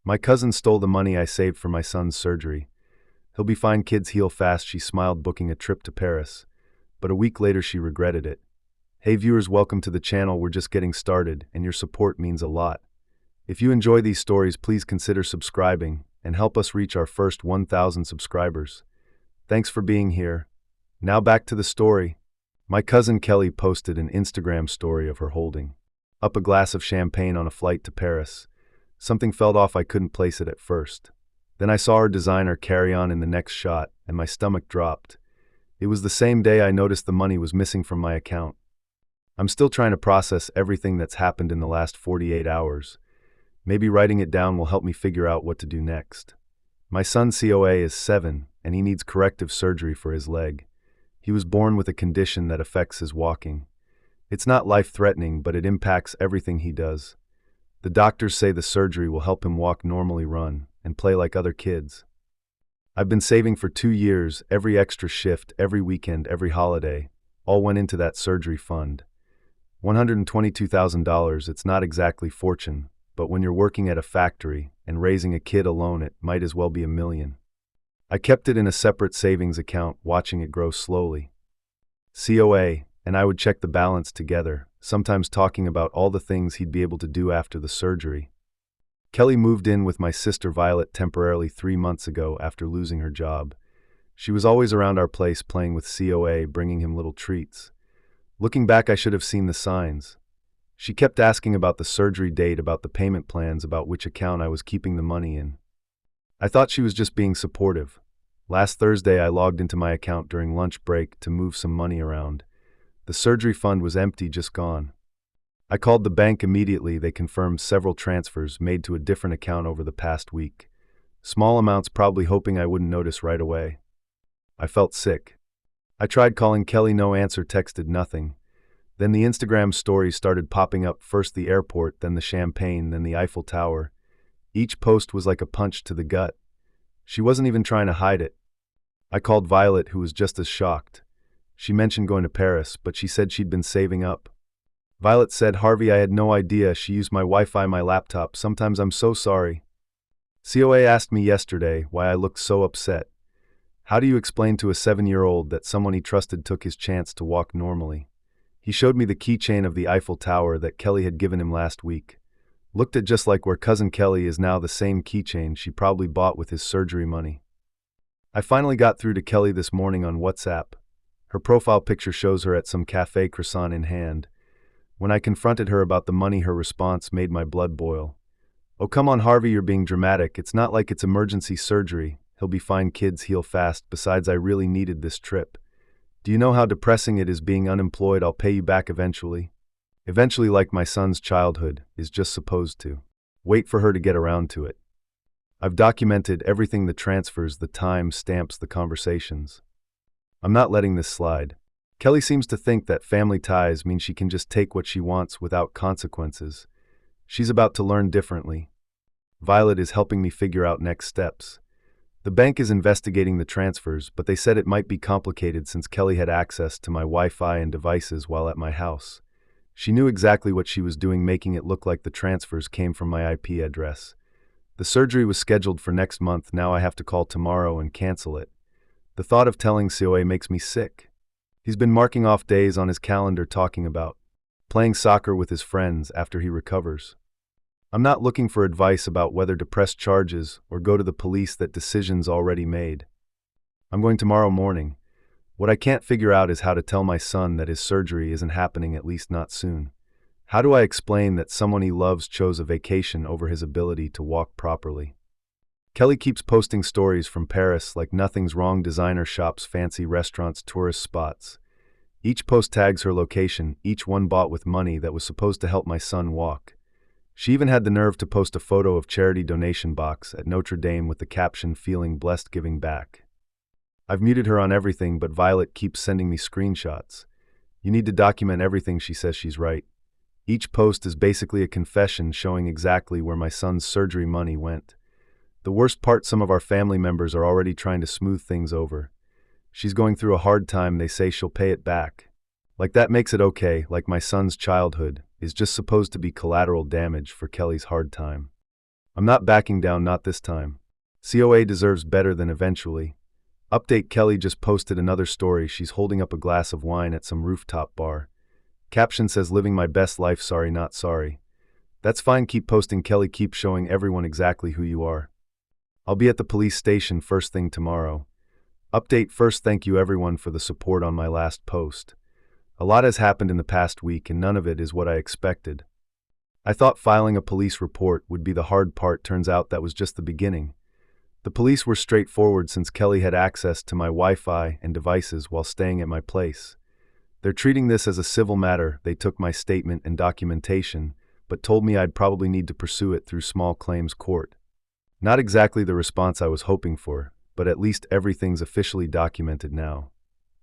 My cousin stole the money I saved for my son's surgery. He'll be fine, kids heal fast, she smiled, booking a trip to Paris. But a week later she regretted it. Hey viewers, welcome to the channel. We're just getting started, and your support means a lot. If you enjoy these stories, please consider subscribing and help us reach our first 1,000 subscribers. Thanks for being here. Now back to the story. My cousin Qley posted an Instagram story of her holding up a glass of champagne on a flight to Paris. Something fell off, I couldn't place it at first. Then I saw her designer carry on in the next shot, and my stomach dropped. It was the same day I noticed the money was missing from my account. I'm still trying to process everything that's happened in the last 48 hours. Maybe writing it down will help me figure out what to do next. My son COA is 7, and he needs corrective surgery for his leg. He was born with a condition that affects his walking. It's not life-threatening, but it impacts everything he does. The doctors say the surgery will help him walk normally, run, and play like other kids. I've been saving for 2 years, every extra shift, every weekend, every holiday, all went into that surgery fund. $122,000, it's not exactly fortune, but when you're working at a factory and raising a kid alone, it might as well be $1 million. I kept it in a separate savings account, watching it grow slowly. COA and I would check the balance together, sometimes talking about all the things he'd be able to do after the surgery. Qley moved in with my sister Violet temporarily 3 months ago after losing her job. She was always around our place playing with COA, bringing him little treats. Looking back, I should have seen the signs. She kept asking about the surgery date, about the payment plans, about which account I was keeping the money in. I thought she was just being supportive. Last Thursday, I logged into my account during lunch break to move some money around. The surgery fund was empty, just gone. I called the bank immediately. They confirmed several transfers made to a different account over the past week. Small amounts, probably hoping I wouldn't notice right away. I felt sick. I tried calling Qley, no answer, texted nothing. Then the Instagram stories started popping up, first the airport, then the champagne, then the Eiffel Tower. Each post was like a punch to the gut. She wasn't even trying to hide it. I called Violet, who was just as shocked. She mentioned going to Paris, but she said she'd been saving up. Violet said, "Harvey, I had no idea. She used my Wi-Fi, my laptop. Sometimes I'm so sorry." COA asked me yesterday why I looked so upset. How do you explain to a 7-year-old that someone he trusted took his chance to walk normally? He showed me the keychain of the Eiffel Tower that Qley had given him last week. Looked at just like where cousin Qley is now, the same keychain she probably bought with his surgery money. I finally got through to Qley this morning on WhatsApp. Her profile picture shows her at some cafe, croissant in hand. When I confronted her about the money, her response made my blood boil. "Oh, come on, Harvey, you're being dramatic. It's not like it's emergency surgery. He'll be fine, kids heal fast. Besides, I really needed this trip. Do you know how depressing it is being unemployed? I'll pay you back eventually." Eventually, like my son's childhood, is just supposed to. Wait for her to get around to it. I've documented everything, the transfers, the time stamps, the conversations. I'm not letting this slide. Qley seems to think that family ties mean she can just take what she wants without consequences. She's about to learn differently. Violet is helping me figure out next steps. The bank is investigating the transfers, but they said it might be complicated since Qley had access to my Wi-Fi and devices while at my house. She knew exactly what she was doing, making it look like the transfers came from my IP address. The surgery was scheduled for next month. Now I have to call tomorrow and cancel it. The thought of telling COA makes me sick. He's been marking off days on his calendar, talking about playing soccer with his friends after he recovers. I'm not looking for advice about whether to press charges or go to the police. That decision's already made. I'm going tomorrow morning. What I can't figure out is how to tell my son that his surgery isn't happening, at least not soon. How do I explain that someone he loves chose a vacation over his ability to walk properly? Qley keeps posting stories from Paris like nothing's wrong, designer shops, fancy restaurants, tourist spots. Each post tags her location, each one bought with money that was supposed to help my son walk. She even had the nerve to post a photo of charity donation box at Notre Dame with the caption, "Feeling blessed, giving back." I've muted her on everything, but Violet keeps sending me screenshots. You need to document everything, she says. She's right. Each post is basically a confession showing exactly where my son's surgery money went. The worst part, some of our family members are already trying to smooth things over. She's going through a hard time, they say she'll pay it back. Like that makes it okay, like my son's childhood is just supposed to be collateral damage for Qley's hard time. I'm not backing down, not this time. COA deserves better than eventually. Update: Qley just posted another story. She's holding up a glass of wine at some rooftop bar. Caption says, "Living my best life, sorry not sorry." That's fine, keep posting, Qley, keep showing everyone exactly who you are. I'll be at the police station first thing tomorrow. Update: first, thank you everyone for the support on my last post. A lot has happened in the past week and none of it is what I expected. I thought filing a police report would be the hard part, turns out that was just the beginning. The police were straightforward since Qley had access to my Wi-Fi and devices while staying at my place. They're treating this as a civil matter. They took my statement and documentation, but told me I'd probably need to pursue it through small claims court. Not exactly the response I was hoping for, but at least everything's officially documented now.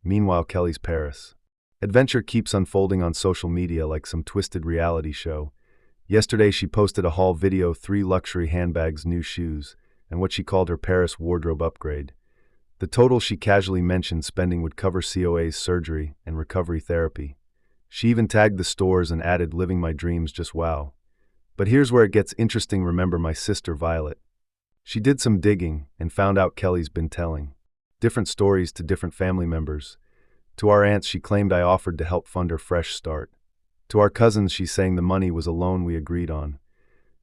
Meanwhile, Qley's Paris adventure keeps unfolding on social media like some twisted reality show. Yesterday she posted a haul video, 3 luxury handbags, new shoes, and what she called her Paris wardrobe upgrade. The total she casually mentioned spending would cover COA's surgery and recovery therapy. She even tagged the stores and added, "Living my dreams, just wow." But here's where it gets interesting. Remember my sister Violet? She did some digging and found out Qley's been telling different stories to different family members. To our aunts, she claimed I offered to help fund her fresh start. To our cousins, she's saying the money was a loan we agreed on.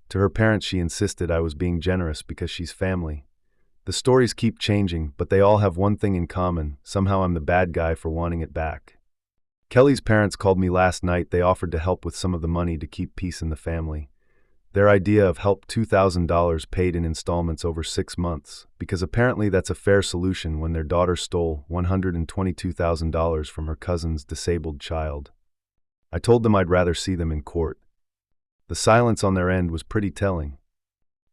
To her parents, she insisted I was being generous because she's family. The stories keep changing, but they all have one thing in common: somehow I'm the bad guy for wanting it back. Qley's parents called me last night. They offered to help with some of the money to keep peace in the family. Their idea of help: $2,000 paid in installments over 6 months, because apparently that's a fair solution when their daughter stole $122,000 from her cousin's disabled child. I told them I'd rather see them in court. The silence on their end was pretty telling.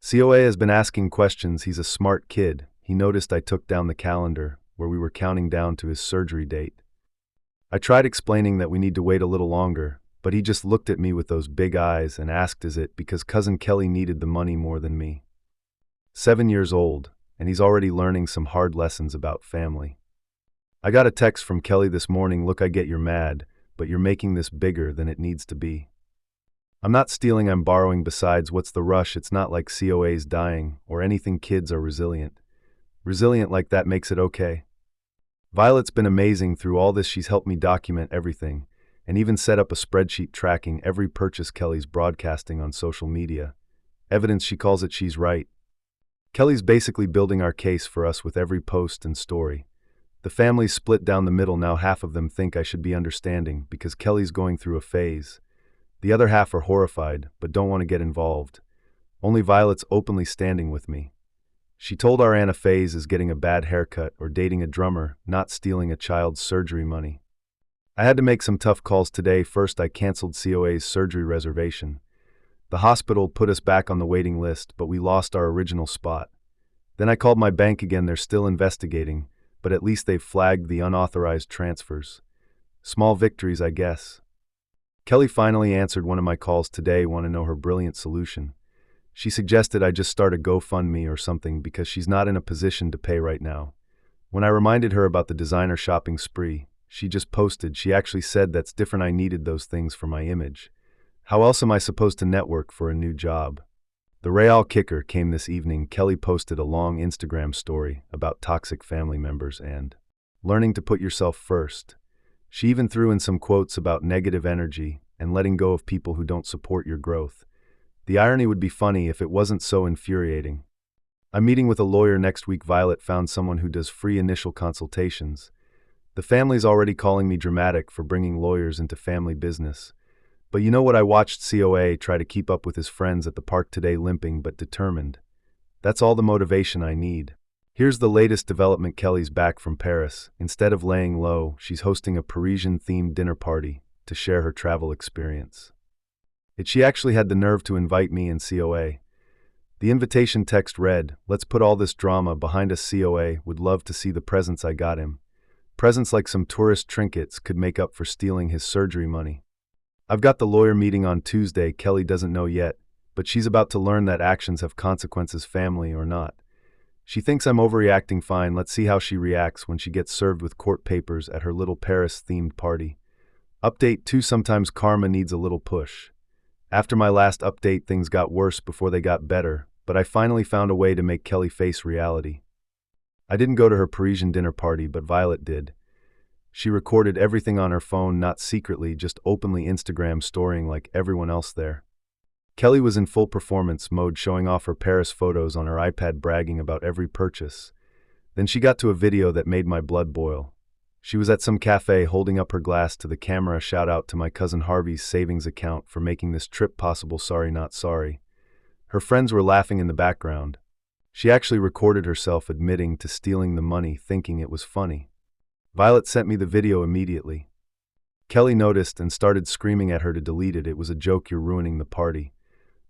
COA has been asking questions. He's a smart kid. He noticed I took down the calendar where we were counting down to his surgery date. I tried explaining that we need to wait a little longer, but he just looked at me with those big eyes and asked, "Is it because cousin Qley needed the money more than me?" 7 years old, and he's already learning some hard lessons about family. I got a text from Qley this morning: "Look, I get you're mad, but you're making this bigger than it needs to be. I'm not stealing, I'm borrowing. Besides, what's the rush? It's not like COA's dying or anything. Kids are resilient. Resilient like that makes it okay." Violet's been amazing through all this. She's helped me document everything and even set up a spreadsheet tracking every purchase Qley's broadcasting on social media. Evidence, she calls it. She's right. Qley's basically building our case for us with every post and story. The family's split down the middle now. Half of them think I should be understanding because Qley's going through a phase. The other half are horrified but don't want to get involved. Only Violet's openly standing with me. She told our Aunt a phase is getting a bad haircut or dating a drummer, not stealing a child's surgery money. I had to make some tough calls today. First, I canceled COA's surgery reservation. The hospital put us back on the waiting list, but we lost our original spot. Then I called my bank again. They're still investigating, but at least they've flagged the unauthorized transfers. Small victories, I guess. Qley finally answered one of my calls today. Want to know her brilliant solution? She suggested I just start a GoFundMe or something because she's not in a position to pay right now. When I reminded her about the designer shopping spree, she just posted. She actually said, "That's different. I needed those things for my image. How else am I supposed to network for a new job?" The real kicker came this evening. Qley posted a long Instagram story about toxic family members and learning to put yourself first. She even threw in some quotes about negative energy and letting go of people who don't support your growth. The irony would be funny if it wasn't so infuriating. I'm meeting with a lawyer next week. Violet found someone who does free initial consultations. The family's already calling me dramatic for bringing lawyers into family business. But you know what? I watched COA try to keep up with his friends at the park today, limping but determined. That's all the motivation I need. Here's the latest development. Qley's back from Paris. Instead of laying low, she's hosting a Parisian-themed dinner party to share her travel experience. She actually had the nerve to invite me and COA. The invitation text read, "Let's put all this drama behind us. COA would love to see the presents I got him. Presents like some tourist trinkets could make up for stealing his surgery money." I've got the lawyer meeting on Tuesday. Qley doesn't know yet, but she's about to learn that actions have consequences, family or not. She thinks I'm overreacting. Fine, let's see how she reacts when she gets served with court papers at her little Paris-themed party. Update 2: sometimes karma needs a little push. After my last update, things got worse before they got better. but I finally found a way to make Qley face reality. I didn't go to her Parisian dinner party, but Violet did. She recorded everything on her phone, not secretly, just openly Instagram storying like everyone else there. Qley was in full performance mode, showing off her Paris photos on her iPad, bragging about every purchase. Then she got to a video that made my blood boil. She was at some cafe holding up her glass to the camera. Shout out to my cousin Harvey's savings account for making this trip possible. Sorry, not sorry. Her friends were laughing in the background. She actually recorded herself admitting to stealing the money, thinking it was funny. Violet sent me the video immediately. Qley noticed and started screaming at her to delete it. It was a joke, you're ruining the party.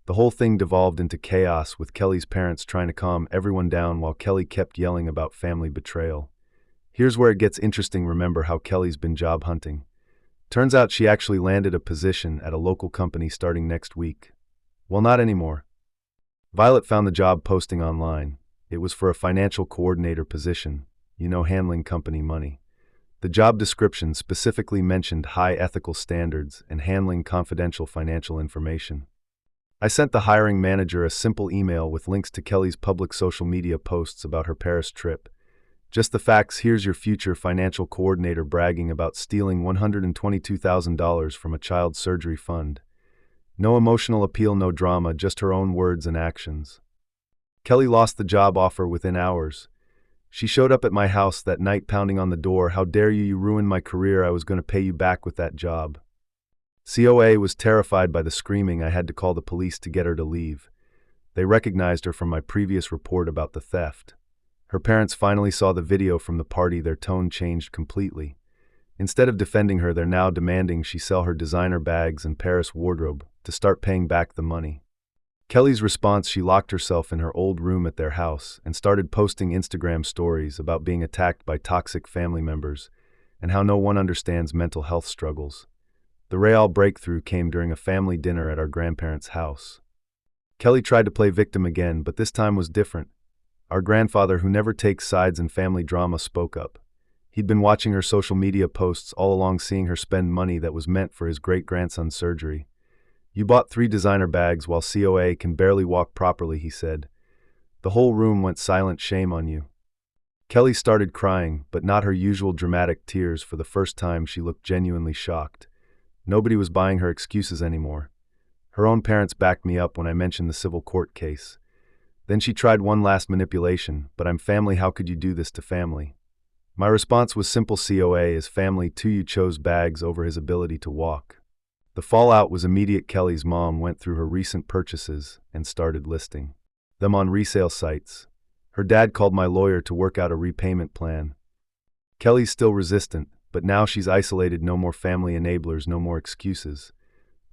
The whole thing devolved into chaos, with Qley's parents trying to calm everyone down while Qley kept yelling about family betrayal. Here's where it gets interesting. Remember how Qley's been job hunting? Turns out she actually landed a position at a local company starting next week. Well, not anymore. Violet found the job posting online. It was for a financial coordinator position, handling company money. The job description specifically mentioned high ethical standards and handling confidential financial information. I sent the hiring manager a simple email with links to Qley's public social media posts about her Paris trip. Just the facts. Here's your future financial coordinator bragging about stealing $122,000 from a child surgery fund. No emotional appeal, no drama, just her own words and actions. Qley lost the job offer within hours. She showed up at my house that night, pounding on the door. How dare you? You ruined my career. I was going to pay you back with that job. COA was terrified by the screaming. I had to call the police to get her to leave. They recognized her from my previous report about the theft. Her parents finally saw the video from the party. Their tone changed completely. Instead of defending her, they're now demanding she sell her designer bags and Paris wardrobe to start paying back the money. Qley's response: she locked herself in her old room at their house and started posting Instagram stories about being attacked by toxic family members and how no one understands mental health struggles. The real breakthrough came during a family dinner at our grandparents' house. Qley tried to play victim again, but this time was different. Our grandfather, who never takes sides in family drama, spoke up. He'd been watching her social media posts all along, seeing her spend money that was meant for his great-grandson's surgery. You bought 3 designer bags while COA can barely walk properly, he said. The whole room went silent. Shame on you. Qley started crying, but not her usual dramatic tears. For the first time, she looked genuinely shocked. Nobody was buying her excuses anymore. Her own parents backed me up when I mentioned the civil court case. Then she tried one last manipulation: but I'm family, how could you do this to family? My response was simple: COA is family too. You chose bags over his ability to walk. The fallout was immediate. Qley's mom went through her recent purchases and started listing them on resale sites. Her dad called my lawyer to work out a repayment plan. Qley's still resistant, but now she's isolated. No more family enablers, no more excuses.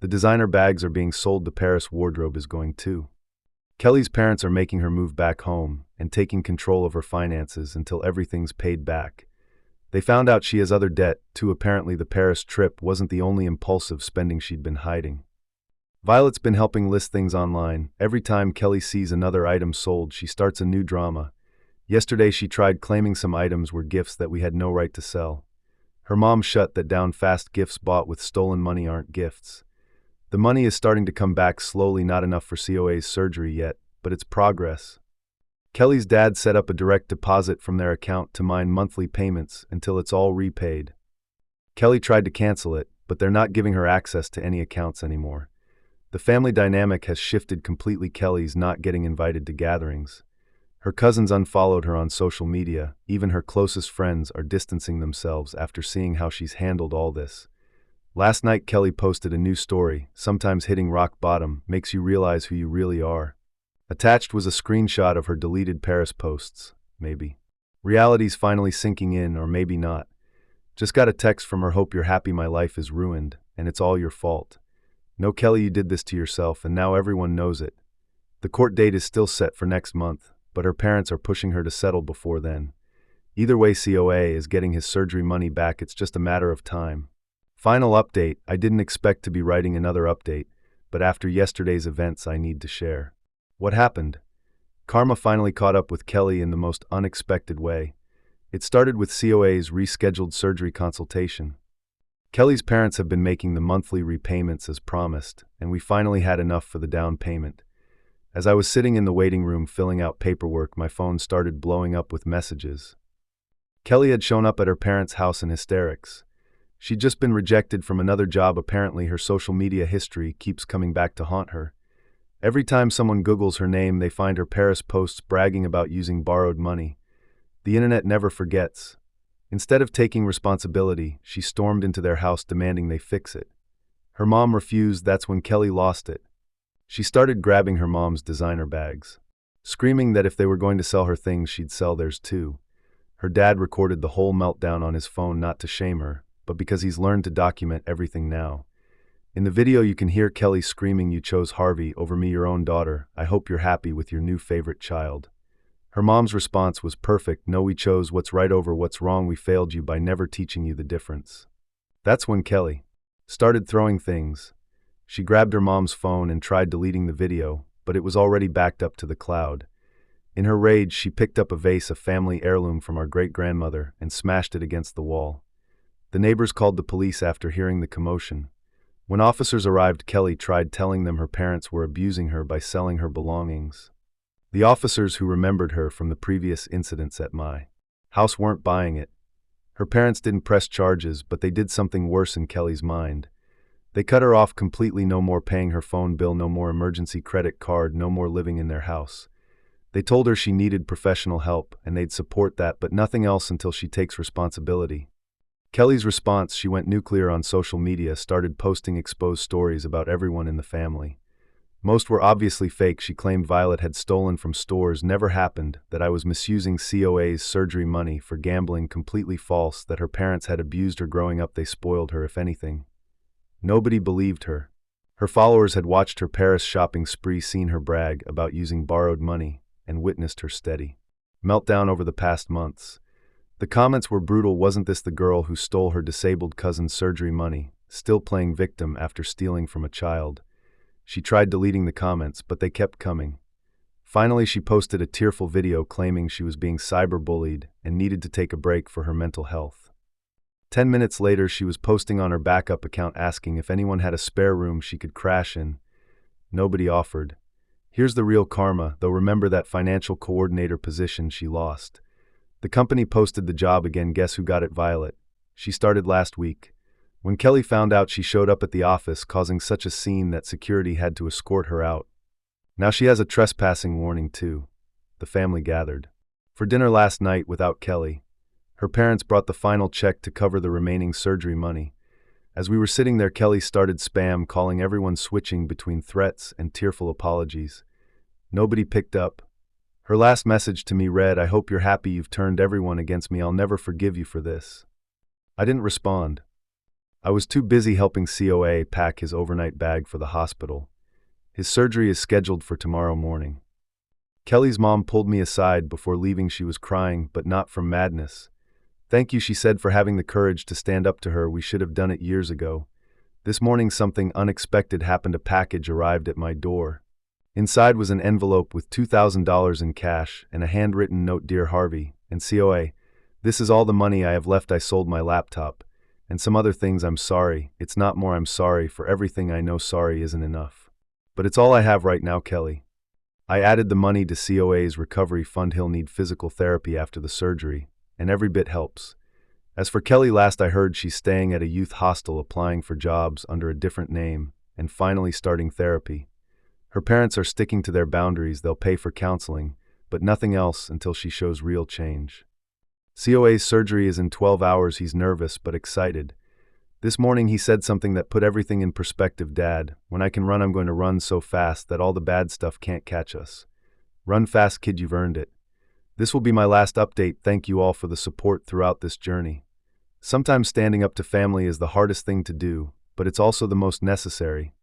The designer bags are being sold. The Paris wardrobe is going too. Qley's parents are making her move back home and taking control of her finances until everything's paid back. They found out she has other debt, too. Apparently the Paris trip wasn't the only impulsive spending she'd been hiding. Violet's been helping list things online. Every time Qley sees another item sold, she starts a new drama. Yesterday she tried claiming some items were gifts that we had no right to sell. Her mom shut that down fast. Gifts bought with stolen money aren't gifts. The money is starting to come back slowly, not enough for COA's surgery yet, but it's progress. Qley's dad set up a direct deposit from their account to mine monthly payments until it's all repaid. Qley tried to cancel it, but they're not giving her access to any accounts anymore. The family dynamic has shifted completely. Qley's not getting invited to gatherings. Her cousins unfollowed her on social media. Even her closest friends are distancing themselves after seeing how she's handled all this. Last night Qley posted a new story. Sometimes hitting rock bottom makes you realize who you really are. Attached was a screenshot of her deleted Paris posts. Maybe reality's finally sinking in, or maybe not. Just got a text from her: hope you're happy, my life is ruined, and it's all your fault. No, Qley, you did this to yourself, and now everyone knows it. The court date is still set for next month, but her parents are pushing her to settle before then. Either way, COA is getting his surgery money back. It's just a matter of time. Final update: I didn't expect to be writing another update, but after yesterday's events I need to share. What happened? Karma finally caught up with Qley in the most unexpected way. It started with COA's rescheduled surgery consultation. Qley's parents have been making the monthly repayments as promised, and we finally had enough for the down payment. As I was sitting in the waiting room filling out paperwork, my phone started blowing up with messages. Qley had shown up at her parents' house in hysterics. She'd just been rejected from another job. Apparently, her social media history keeps coming back to haunt her. Every time someone Googles her name, they find her Paris posts bragging about using borrowed money. The internet never forgets. Instead of taking responsibility, she stormed into their house demanding they fix it. Her mom refused. That's when Qley lost it. She started grabbing her mom's designer bags, screaming that if they were going to sell her things, she'd sell theirs too. Her dad recorded the whole meltdown on his phone, not to shame her, but because he's learned to document everything now. In the video, you can hear Qley screaming, "You chose Harvey over me, your own daughter. I hope you're happy with your new favorite child." Her mom's response was perfect. "No, we chose what's right over what's wrong. We failed you by never teaching you the difference." That's when Qley started throwing things. She grabbed her mom's phone and tried deleting the video, but it was already backed up to the cloud. In her rage, she picked up a vase, a family heirloom from our great-grandmother, and smashed it against the wall. The neighbors called the police after hearing the commotion. When officers arrived, Qley tried telling them her parents were abusing her by selling her belongings. The officers, who remembered her from the previous incidents at my house, weren't buying it. Her parents didn't press charges, but they did something worse in Qley's mind. They cut her off completely. No more paying her phone bill, no more emergency credit card, no more living in their house. They told her she needed professional help, and they'd support that, but nothing else until she takes responsibility. Qley's response: she went nuclear on social media, started posting exposed stories about everyone in the family. Most were obviously fake. She claimed Violet had stolen from stores, never happened, that I was misusing COA's surgery money for gambling, completely false, that her parents had abused her growing up, they spoiled her, if anything. Nobody believed her. Her followers had watched her Paris shopping spree, seen her brag about using borrowed money, and witnessed her steady meltdown over the past months. The comments were brutal. Wasn't this the girl who stole her disabled cousin's surgery money, still playing victim after stealing from a child? She tried deleting the comments, but they kept coming. Finally, she posted a tearful video claiming she was being cyberbullied and needed to take a break for her mental health. 10 minutes later, she was posting on her backup account asking if anyone had a spare room she could crash in. Nobody offered. Here's the real karma, though. Remember that financial coordinator position she lost? The company posted the job again. Guess who got it? Violet. She started last week. When Qley found out, she showed up at the office, causing such a scene that security had to escort her out. Now she has a trespassing warning too. The family gathered for dinner last night without Qley. Her parents brought the final check to cover the remaining surgery money. As we were sitting there, Qley started spam calling everyone, switching between threats and tearful apologies. Nobody picked up. Her last message to me read, "I hope you're happy you've turned everyone against me. I'll never forgive you for this." I didn't respond. I was too busy helping COA pack his overnight bag for the hospital. His surgery is scheduled for tomorrow morning. Qley's mom pulled me aside before leaving. She was crying, but not from madness. "Thank you," she said, "for having the courage to stand up to her. We should have done it years ago." This morning, something unexpected happened. A package arrived at my door. Inside was an envelope with $2,000 in cash and a handwritten note: "Dear Harvey and COA, this is all the money I have left. I sold my laptop and some other things. I'm sorry. It's not more. I'm sorry for everything. I know sorry isn't enough, but it's all I have right now, Qley." I added the money to COA's recovery fund. He'll need physical therapy after the surgery, and every bit helps. As for Qley, last I heard, she's staying at a youth hostel, applying for jobs under a different name, and finally starting therapy. Her parents are sticking to their boundaries. They'll pay for counseling, but nothing else until she shows real change. COA's surgery is in 12 hours. He's nervous but excited. This morning he said something that put everything in perspective. "Dad, when I can run, I'm going to run so fast that all the bad stuff can't catch us." Run fast, kid, you've earned it. This will be my last update. Thank you all for the support throughout this journey. Sometimes standing up to family is the hardest thing to do, but it's also the most necessary.